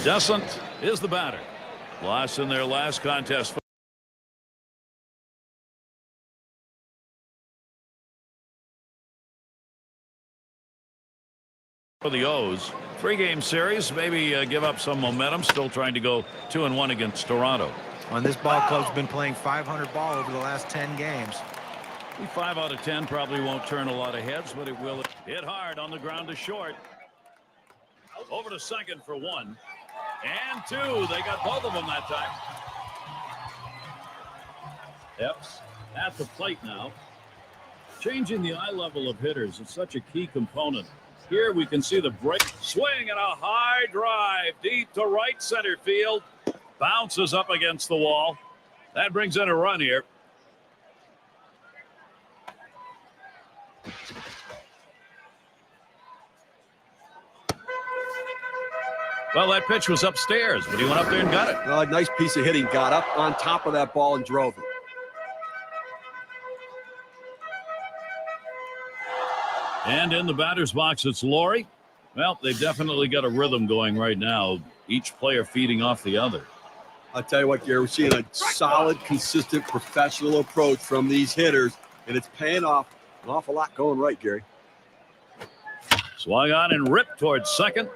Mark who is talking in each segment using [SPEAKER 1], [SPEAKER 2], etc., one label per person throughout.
[SPEAKER 1] Descent is the batter. Lost in their last contest for the O's. 3-game series, maybe give up some momentum. Still trying to go 2-1 against Toronto.
[SPEAKER 2] And this ball club's been playing 500 ball over the last 10 games.
[SPEAKER 1] 5 out of 10 probably won't turn a lot of heads, but it will hit hard on the ground to short. Over to second for 1 and 2. They got both of them that time. Epps at the plate now. Changing the eye level of hitters is such a key component. Here we can see the break swing and a high drive deep to right center field. Bounces up against the wall. That brings in a run here. Well, that pitch was upstairs, but he went up there and got it.
[SPEAKER 3] A nice piece of hitting. Got up on top of that ball and drove it.
[SPEAKER 1] And in the batter's box, it's Laurie. Well, they've definitely got a rhythm going right now. Each player feeding off the other.
[SPEAKER 3] I'll tell you what, Gary, we're seeing a solid, consistent, professional approach from these hitters, and it's paying off. An awful lot going right, Gary.
[SPEAKER 1] Swung on and ripped towards second.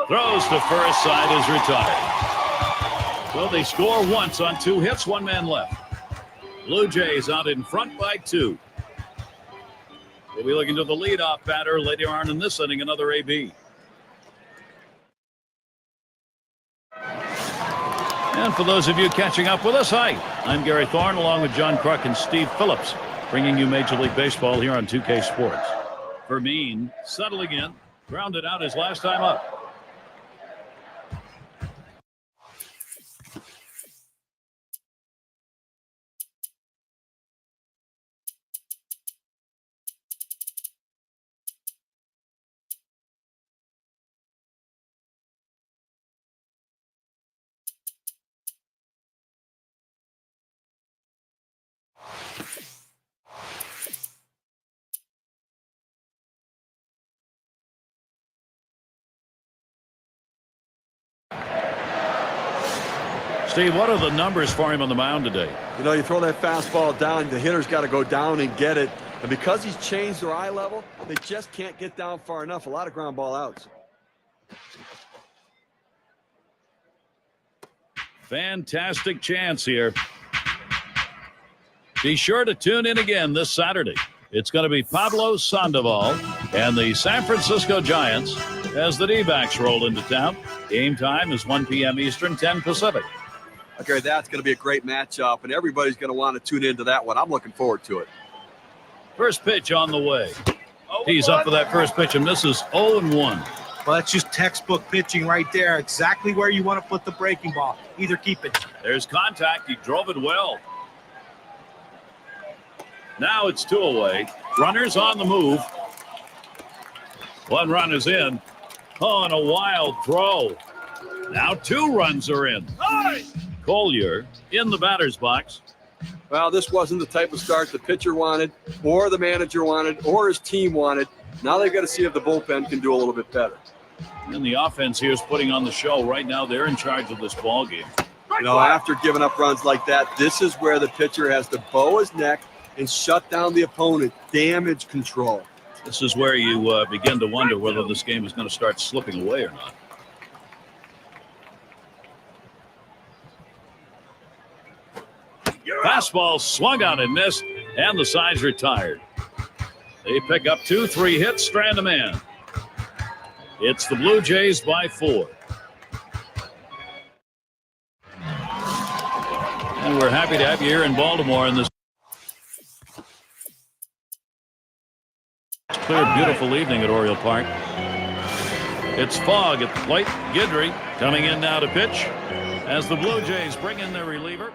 [SPEAKER 1] Throws to first, side is retired. Well, they score once on 2 hits, 1 man left. Blue Jays out in front by 2. We'll be looking to the leadoff batter later on in this inning, another AB. And for those of you catching up with us, hi, I'm Gary Thorne along with John Kruk and Steve Phillips, bringing you Major League Baseball here on 2K Sports. Vermean settling in, grounded out his last time up. Steve, what are the numbers for him on the mound today?
[SPEAKER 3] You know, you throw that fastball down, the hitter's got to go down and get it. And because he's changed their eye level, they just can't get down far enough. A lot of ground ball outs.
[SPEAKER 1] Fantastic chance here. Be sure to tune in again this Saturday. It's going to be Pablo Sandoval and the San Francisco Giants as the D-backs roll into town. Game time is 1 p.m. Eastern, 10 Pacific.
[SPEAKER 3] Okay, that's going to be a great matchup, and everybody's going to want to tune into that one. I'm looking forward to it.
[SPEAKER 1] First pitch on the way. He's up for that first pitch and misses 0-1.
[SPEAKER 2] Well, that's just textbook pitching right there. Exactly where you want to put the breaking ball. Either keep it.
[SPEAKER 1] There's contact. He drove it well. Now it's 2 away. Runners on the move. 1 run is in. Oh, and a wild throw. Now 2 runs are in. Collier in the batter's box.
[SPEAKER 3] Well, this wasn't the type of start the pitcher wanted, or the manager wanted, or his team wanted. Now they've got to see if the bullpen can do a little bit better.
[SPEAKER 1] And the offense here is putting on the show. Right now, they're in charge of this ball game.
[SPEAKER 3] You know, after giving up runs like that, this is where the pitcher has to bow his neck and shut down the opponent. Damage control.
[SPEAKER 1] This is where you begin to wonder whether this game is going to start slipping away or not. Fastball swung on and missed, and the side's retired. They pick up 2-3 hits, strand a man. It's the Blue Jays by 4. And we're happy to have you here in Baltimore in this clear, beautiful evening at Oriole Park. It's Fogg at the plate. Guidry coming in now to pitch as the Blue Jays bring in their reliever.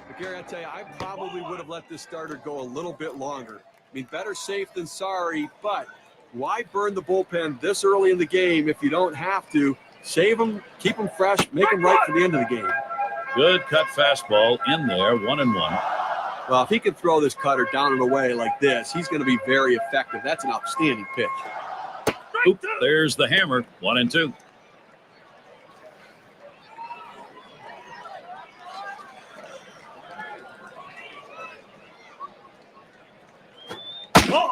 [SPEAKER 3] But Gary, I tell you, I probably would have let this starter go a little bit longer. I mean, better safe than sorry, but why burn the bullpen this early in the game if you don't have to? Save them, keep them fresh, make them right for the end of the game.
[SPEAKER 1] Good cut fastball in there, 1-1.
[SPEAKER 3] Well, if he can throw this cutter down and away like this, he's going to be very effective. That's an outstanding pitch.
[SPEAKER 1] Oop, there's the hammer, 1-2.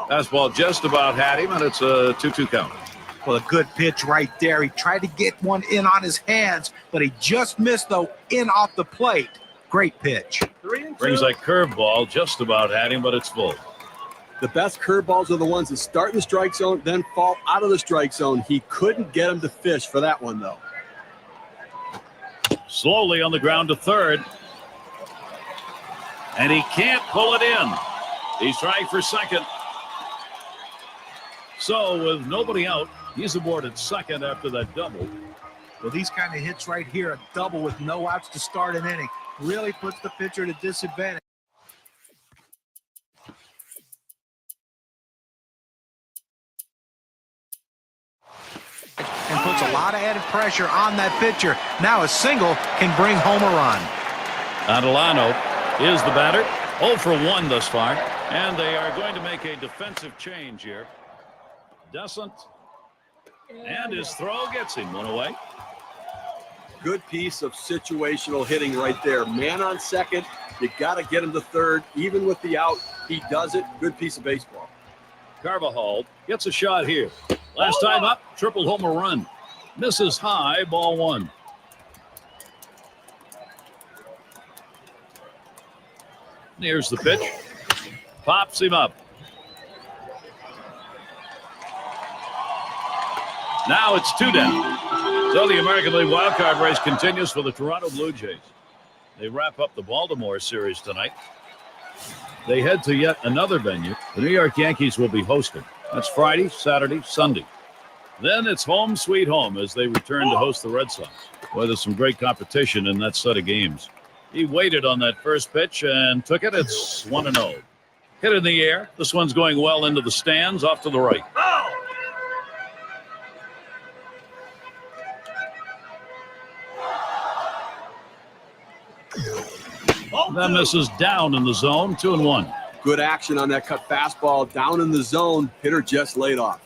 [SPEAKER 1] Fastball just about had him, and it's a 2-2 count.
[SPEAKER 2] Well, a good pitch right there. He tried to get one in on his hands, but he just missed, though, in off the plate. Great pitch.
[SPEAKER 1] Brings that curveball, just about had him, but it's full.
[SPEAKER 3] The best curveballs are the ones that start in the strike zone, then fall out of the strike zone. He couldn't get him to fish for that one, though.
[SPEAKER 1] Slowly on the ground to third. And he can't pull it in. He's trying for second. So with nobody out, he's aboard at second after that double.
[SPEAKER 2] Well, these kind of hits right here, a double with no outs to start an inning, really puts the pitcher at a disadvantage. And puts a lot of added pressure on that pitcher. Now a single can bring home a run.
[SPEAKER 1] Adelano is the batter. 0 for 1 thus far. And they are going to make a defensive change here. Doesn't. And his throw gets him one away.
[SPEAKER 3] Good piece of situational hitting right there. Man on second. You got to get him to third. Even with the out, he does it. Good piece of baseball.
[SPEAKER 1] Carvajal gets a shot here. Last time up, triple home run. Misses high, ball 1. Here's the pitch. Pops him up. Now it's 2 down. So the American League wildcard race continues for the Toronto Blue Jays. They wrap up the Baltimore series tonight. They head to yet another venue. The New York Yankees will be hosting. That's Friday, Saturday, Sunday. Then it's home sweet home as they return to host the Red Sox. Well, there's some great competition in that set of games. He waited on that first pitch and took it. It's 1-0. Hit in the air. This one's going well into the stands off to the right. That misses down in the zone, 2-1.
[SPEAKER 3] Good action on that cut fastball down in the zone. Hitter just laid off.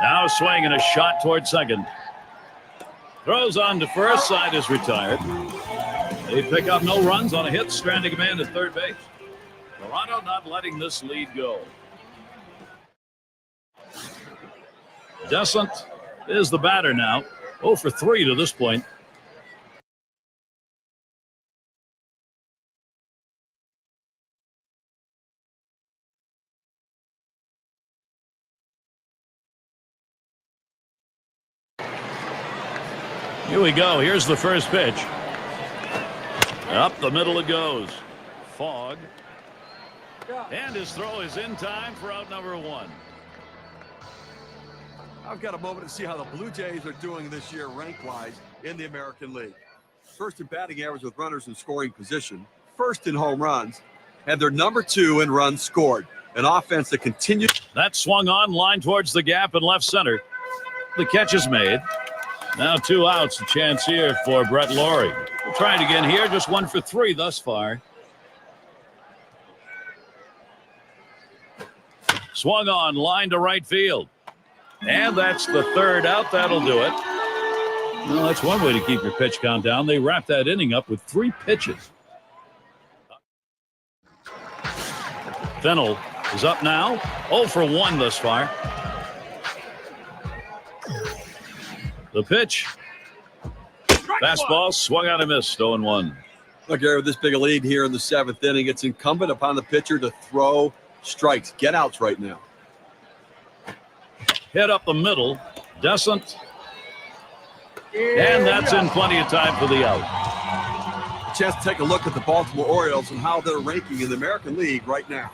[SPEAKER 1] Now swing and a shot toward second. Throws on to first, side is retired. They pick up no runs on a hit, stranding a man at third base. Toronto not letting this lead go. Descent is the batter now. 0 for 3 to this point. Here we go. Here's the first pitch. Up the middle it goes. Fogg. And his throw is in time for out number 1.
[SPEAKER 3] I've got a moment to see how the Blue Jays are doing this year rank-wise in the American League. First in batting average with runners in scoring position. First in home runs. And they're number 2 in runs scored. An offense that continues.
[SPEAKER 1] That swung on, line towards the gap in left center. The catch is made. Now 2 outs, a chance here for Brett Laurie. We're trying again here, just 1 for 3 thus far. Swung on, line to right field. And that's the 3rd out. That'll do it. Well, that's one way to keep your pitch count down. They wrap that inning up with 3 pitches. Fennell is up now. 0 for 1 thus far. The pitch. Fastball swung on and missed. 0-1.
[SPEAKER 3] Look, Gary, with this big a lead here in the 7th inning, it's incumbent upon the pitcher to throw strikes, get outs right now.
[SPEAKER 1] Hit up the middle. Descent. And that's in plenty of time for the out.
[SPEAKER 3] A chance to take a look at the Baltimore Orioles and how they're ranking in the American League right now.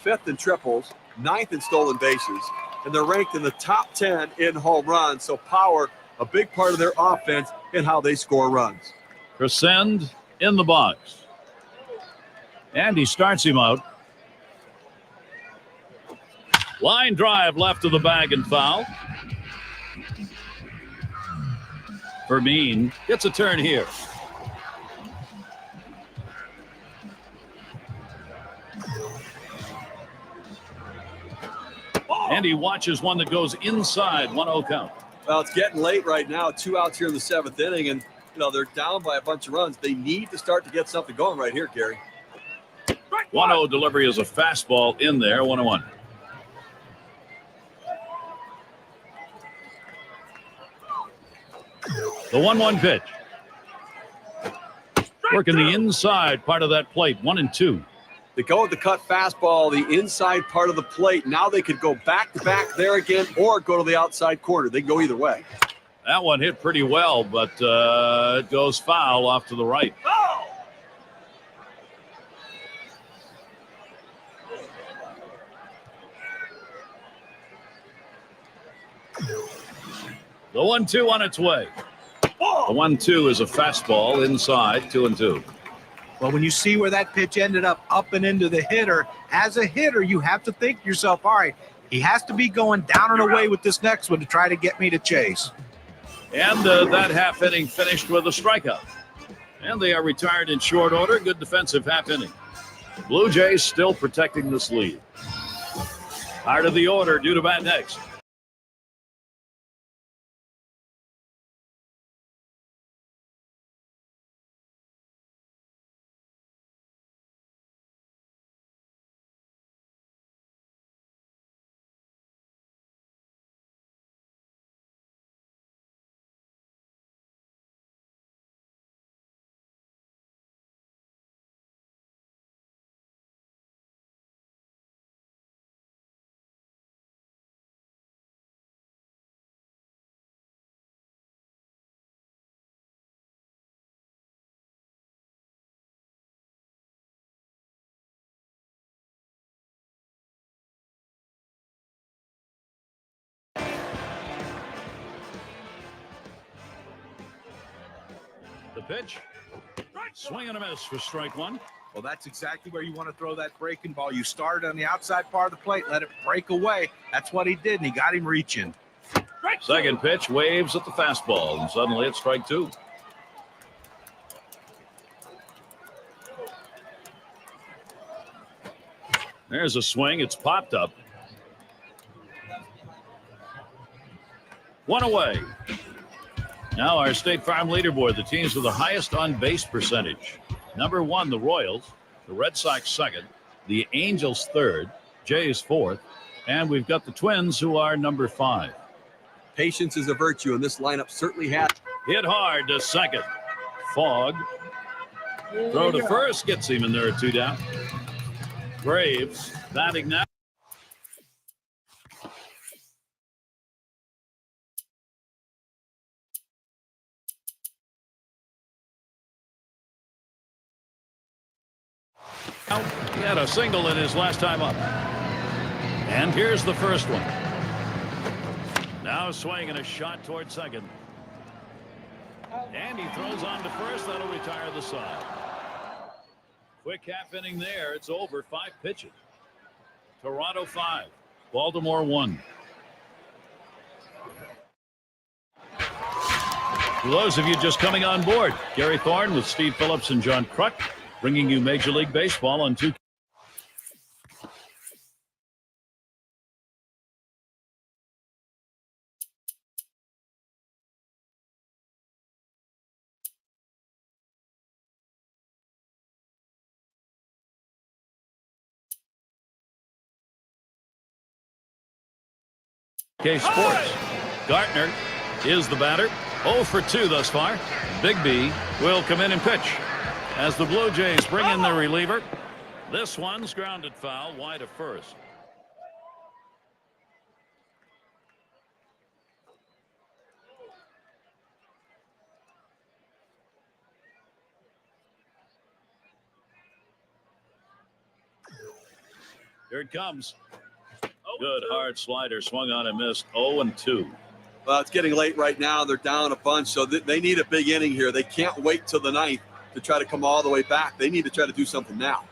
[SPEAKER 3] 5th in triples, 9th in stolen bases, and they're ranked in the top 10 in home runs. So power, a big part of their offense and how they score runs.
[SPEAKER 1] Crescend in the box. And he starts him out. Line drive left of the bag and foul. Vermeen gets a turn here. And he watches one that goes inside. 1-0 count.
[SPEAKER 3] Well, it's getting late right now. 2 outs here in the 7th inning, and they're down by a bunch of runs. They need to start to get something going right here, Gary.
[SPEAKER 1] 1-0 delivery is a fastball in there, 1-1. The 1-1 pitch. Working the inside part of that plate, 1-2.
[SPEAKER 3] They go with the cut fastball, the inside part of the plate. Now they could go back-to-back there again or go to the outside corner. They can go either way.
[SPEAKER 1] That one hit pretty well, but it goes foul off to the right. The 1-2 on its way. The 1-2 is a fastball inside, 2-2.
[SPEAKER 2] Well, when you see where that pitch ended up and into the hitter, as a hitter, you have to think to yourself, all right, he has to be going down and away with this next one to try to get me to chase.
[SPEAKER 1] And that half inning finished with a strikeout. And they are retired in short order. Good defensive half inning. Blue Jays still protecting this lead. Heart of the order due to bat next. The pitch. Swing and a miss for strike one.
[SPEAKER 2] Well, that's exactly where you want to throw that breaking ball. You start on the outside part of the plate, let it break away. That's what he did, and he got him reaching.
[SPEAKER 1] Second pitch, waves at the fastball, and suddenly it's strike two. There's a swing. It's popped up. One away. Now our State Farm leaderboard, the teams with the highest on-base percentage. Number 1, the Royals. The Red Sox second. The Angels third. Jays fourth. And we've got the Twins, who are number 5.
[SPEAKER 3] Patience is a virtue, and this lineup certainly has.
[SPEAKER 1] Hit hard to second. Fogg. Throw to first gets him, and there are 2 down. Braves batting now. He had a single in his last time up. And here's the first one. Now a swing and a shot toward second. And he throws on to first. That'll retire the side. Quick half inning there. It's over. 5 pitches. Toronto 5. Baltimore 1. For those of you just coming on board, Gary Thorne with Steve Phillips and John Kruk, bringing you Major League Baseball on 2. K Sports. Gartner is the batter. 0 for 2 thus far. Big B will come in and pitch as the Blue Jays bring in their reliever. This one's grounded foul wide of first. Here it comes. Good hard slider, swung on and missed. 0-2.
[SPEAKER 3] Well, it's getting late right now. They're down a bunch, so they need a big inning here. They can't wait till the 9th to try to come all the way back. They need to try to do something now.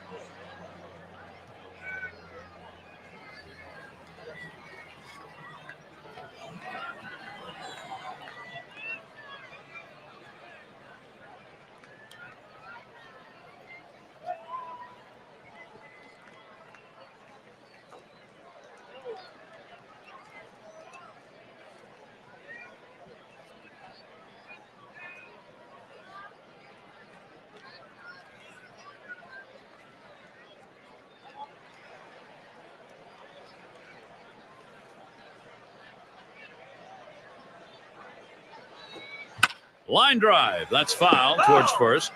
[SPEAKER 1] Line drive. That's foul towards first.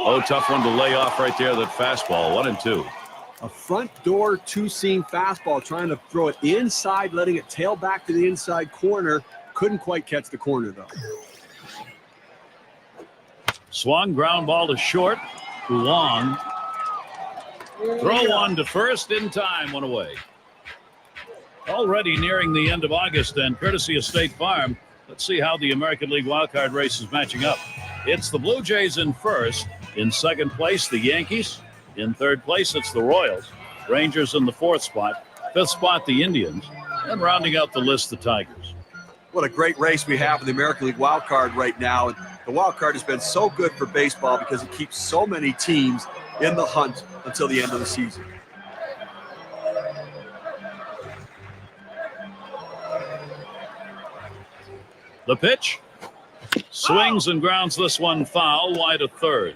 [SPEAKER 1] Oh, tough one to lay off right there. That fastball, 1-2.
[SPEAKER 3] A front door two-seam fastball, trying to throw it inside, letting it tail back to the inside corner. Couldn't quite catch the corner, though.
[SPEAKER 1] Swung, ground ball to short. Long. Throw one to first in time, one away. Already nearing the end of August, then, courtesy of State Farm. Let's see how the American League wildcard race is matching up. It's the Blue Jays in first. In second place, the Yankees. In third place, it's the Royals. Rangers in the fourth spot. Fifth spot, the Indians. And rounding out the list, the Tigers.
[SPEAKER 3] What a great race we have in the American League wild card right now. And the wild card has been so good for baseball because it keeps so many teams in the hunt until the end of the season.
[SPEAKER 1] The pitch. Swings and grounds this one foul, wide of third.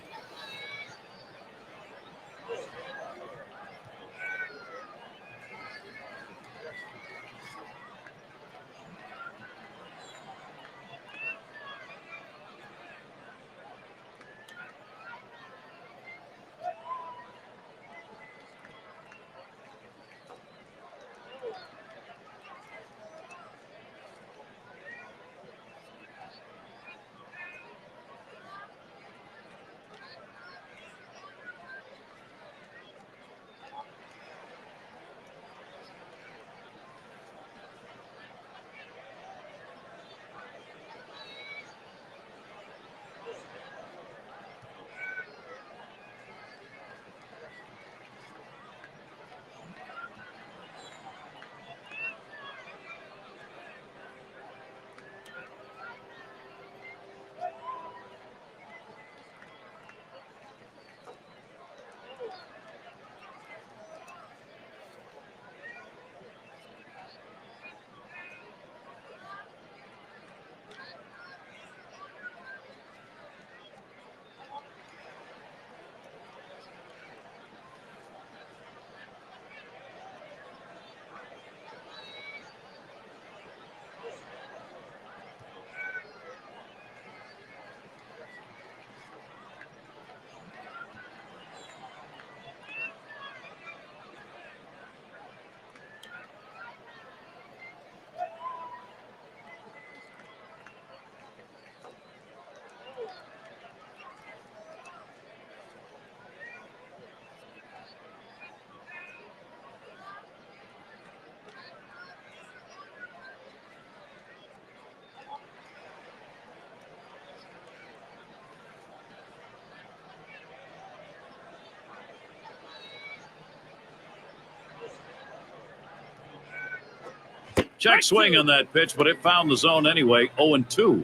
[SPEAKER 1] Check swing on that pitch, but it found the zone anyway. 0-2.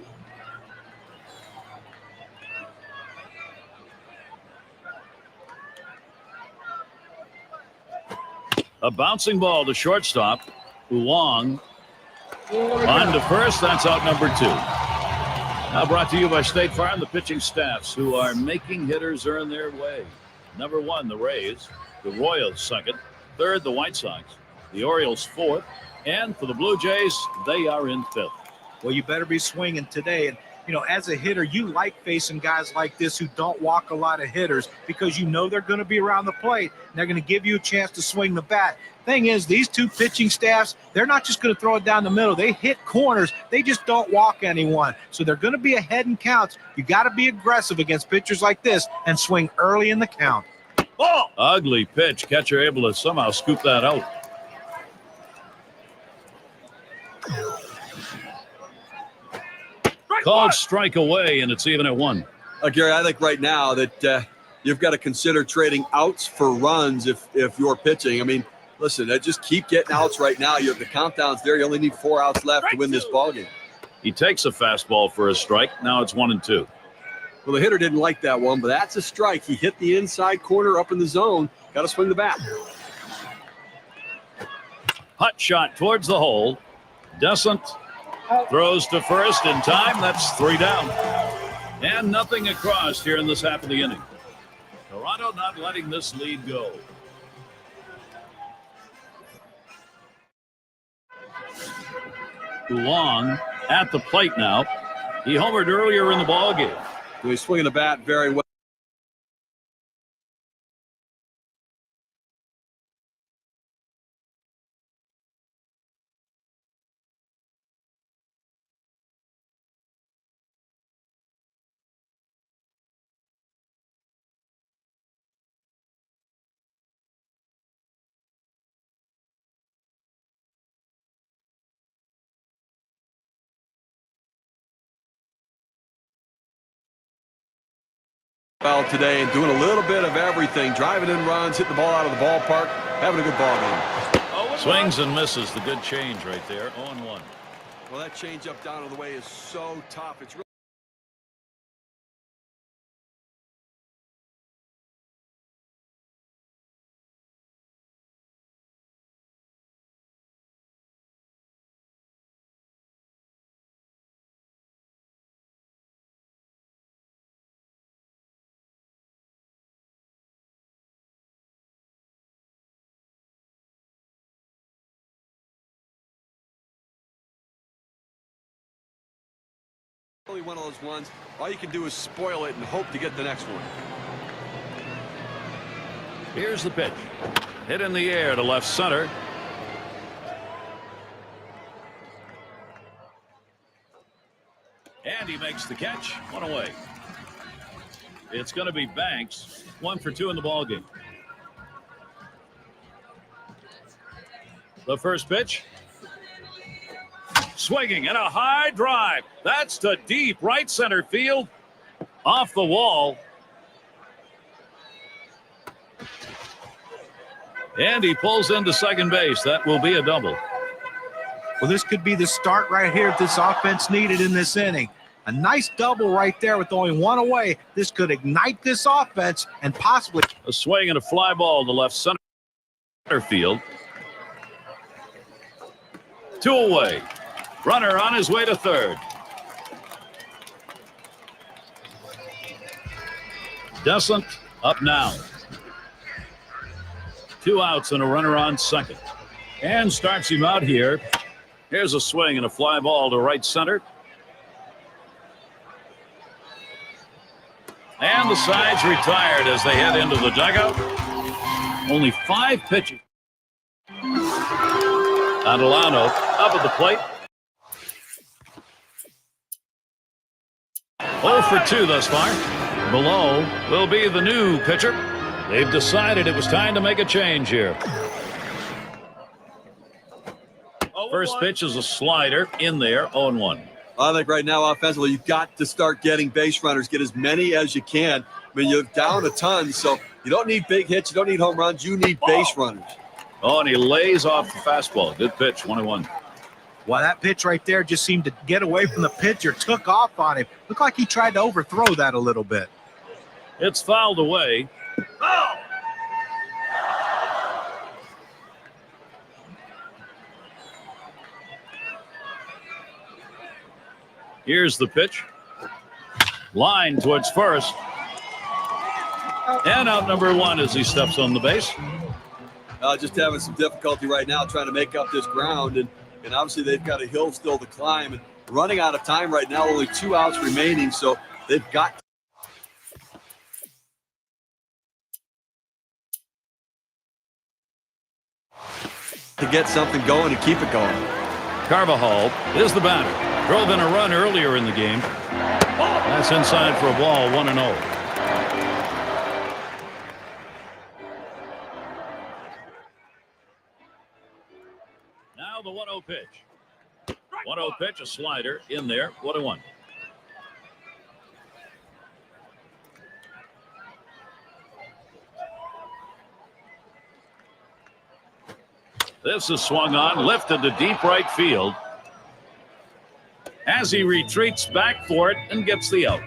[SPEAKER 1] A bouncing ball to shortstop. Long. On to first. That's out number 2. Now brought to you by State Farm, the pitching staffs who are making hitters earn their way. Number 1, the Rays. The Royals second. Third, the White Sox. The Orioles fourth. And for the Blue Jays, they are in fifth.
[SPEAKER 2] Well, you better be swinging today. And You know, as a hitter, you like facing guys like this who don't walk a lot of hitters because you know they're going to be around the plate and they're going to give you a chance to swing the bat. Thing is, these two pitching staffs, they're not just going to throw it down the middle. They hit corners. They just don't walk anyone. So they're going to be ahead in counts. You got to be aggressive against pitchers like this and swing early in the count.
[SPEAKER 1] Oh! Ugly pitch. Catcher able to somehow scoop that out. Called strike away, and it's even at 1.
[SPEAKER 3] Gary, I think right now that you've got to consider trading outs for runs if you're pitching. I mean, listen, just keep getting outs right now. You have the countdowns there. You only need 4 outs left to win this ballgame.
[SPEAKER 1] He takes a fastball for a strike. Now it's 1-2.
[SPEAKER 3] Well, the hitter didn't like that one, but that's a strike. He hit the inside corner up in the zone. Got to swing the bat.
[SPEAKER 1] Hot shot towards the hole. Doesn't. Throws to first in time. That's 3 down. And nothing across here in this half of the inning. Toronto not letting this lead go. Long at the plate now. He homered earlier in the ballgame.
[SPEAKER 3] He's swinging the bat very well. Today and doing a little bit of everything, driving in runs, hitting the ball out of the ballpark, having a good ball game.
[SPEAKER 1] Swings and misses. The good change right there. 0-1.
[SPEAKER 3] Well, that change up down on the way is so tough. It's really one of those ones, all you can do is spoil it and hope to get the next one.
[SPEAKER 1] Here's the pitch. Hit in the air to left center. And he makes the catch. 1 away. It's going to be Banks. 1 for 2 in the ballgame. The first pitch. Swinging and a high drive. That's to deep right center field. Off the wall. And he pulls into second base. That will be a double.
[SPEAKER 2] Well, this could be the start right here that this offense needed in this inning. A nice double right there with only 1 away. This could ignite this offense and possibly
[SPEAKER 1] a swing and a fly ball to left center field. 2 away. Runner on his way to third. Doesn't up now. 2 outs and a runner on second. And starts him out here. Here's a swing and a fly ball to right center. And the side's retired as they head into the dugout. Only 5 pitches. Adelano up at the plate. 0 for 2 thus far. Below will be the new pitcher. They've decided it was time to make a change here. First pitch is a slider in there, 0-1.
[SPEAKER 3] I think right now offensively you've got to start getting base runners. Get as many as you can. I mean, you're down a ton, so you don't need big hits. You don't need home runs. You need base runners.
[SPEAKER 1] Oh, and he lays off the fastball. Good pitch, 1-1.
[SPEAKER 2] Well, that pitch right there just seemed to get away from the pitcher, took off on him. Looked like he tried to overthrow that a little bit.
[SPEAKER 1] It's fouled away. Oh! Here's the pitch. Line towards first. And out number 1 as he steps on the base.
[SPEAKER 3] Just having some difficulty right now trying to make up this ground. And obviously they've got a hill still to climb. And running out of time right now, only 2 outs remaining, so they've got to get something going and keep it going.
[SPEAKER 1] Carvajal is the batter. Drove in a run earlier in the game. That's inside for a ball, 1-0. Now the 1-0 pitch. 1-0 pitch, a slider in there, 1-1. This is swung on, lifted to deep right field as he retreats back for it and gets the out.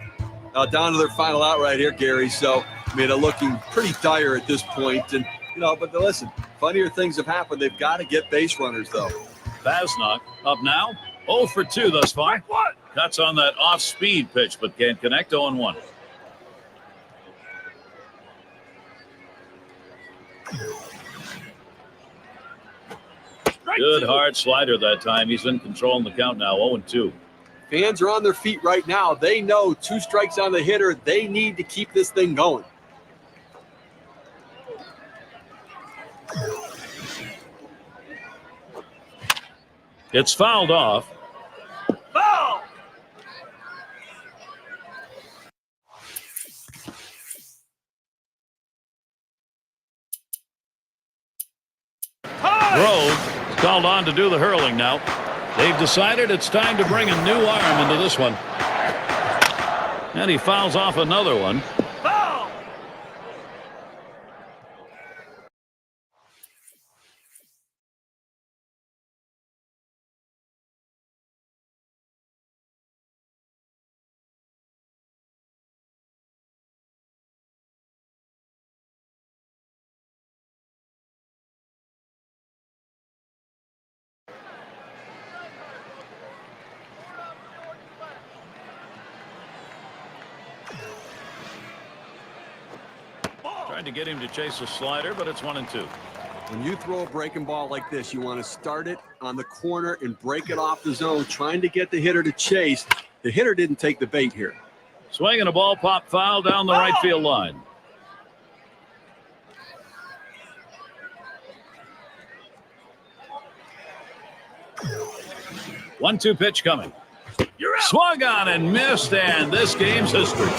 [SPEAKER 3] Down to their final out right here, Gary. So, I mean, they're looking pretty dire at this point. And, but listen, funnier things have happened. They've got to get base runners, though.
[SPEAKER 1] Pasnock up now, 0 for 2 thus far. Cuts on that off-speed pitch, but can't connect, 0-1. Good hard slider that time. He's in control in the count now, 0-2.
[SPEAKER 3] Fans are on their feet right now. They know 2 strikes on the hitter. They need to keep this thing going.
[SPEAKER 1] It's fouled off.
[SPEAKER 3] Foul!
[SPEAKER 1] Grove called on to do the hurling now. They've decided it's time to bring a new arm into this one. And he fouls off another one.
[SPEAKER 3] Foul!
[SPEAKER 1] Tried to get him to chase a slider, but it's 1-2.
[SPEAKER 3] When you throw a breaking ball like this, you want to start it on the corner and break it off the zone, trying to get the hitter to chase. The hitter didn't take the bait here.
[SPEAKER 1] Swing and a ball pop foul down the right field line. One-two pitch coming. Swung on and missed, and this game's history.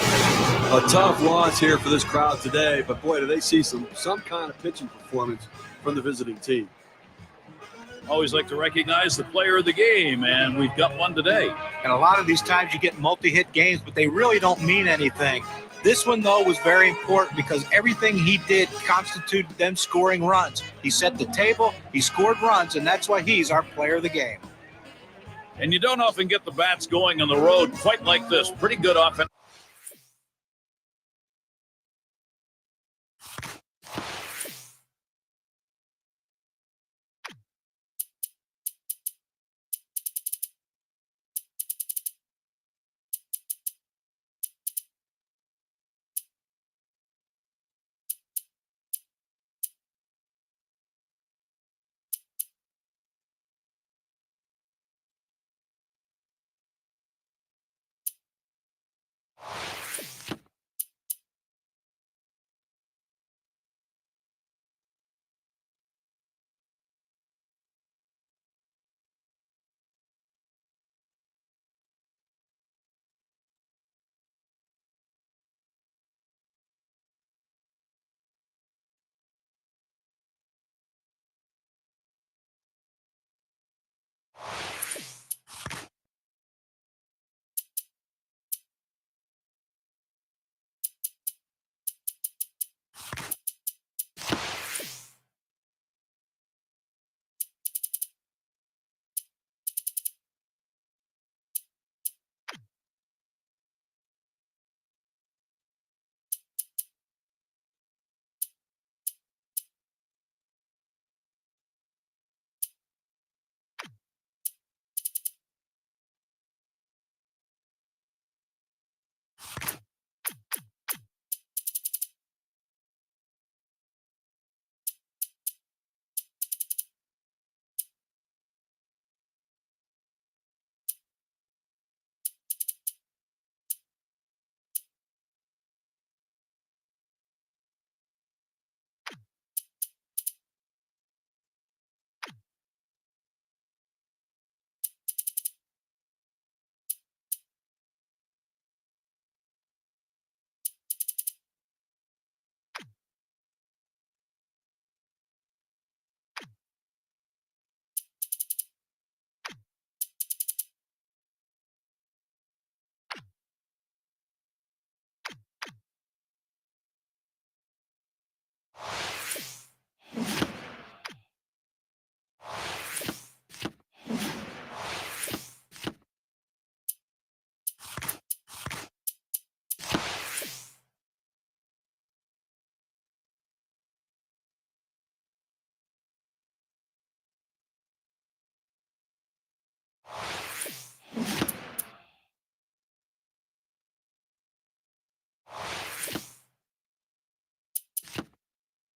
[SPEAKER 3] A tough loss here for this crowd today, but boy, do they see some kind of pitching performance from the visiting team.
[SPEAKER 1] Always like to recognize the player of the game, and we've got one today.
[SPEAKER 2] And a lot of these times you get multi-hit games, but they really don't mean anything. This one, though, was very important because everything he did constituted them scoring runs. He set the table, he scored runs, and that's why he's our player of the game.
[SPEAKER 1] And you don't often get the bats going on the road quite like this. Pretty good offense.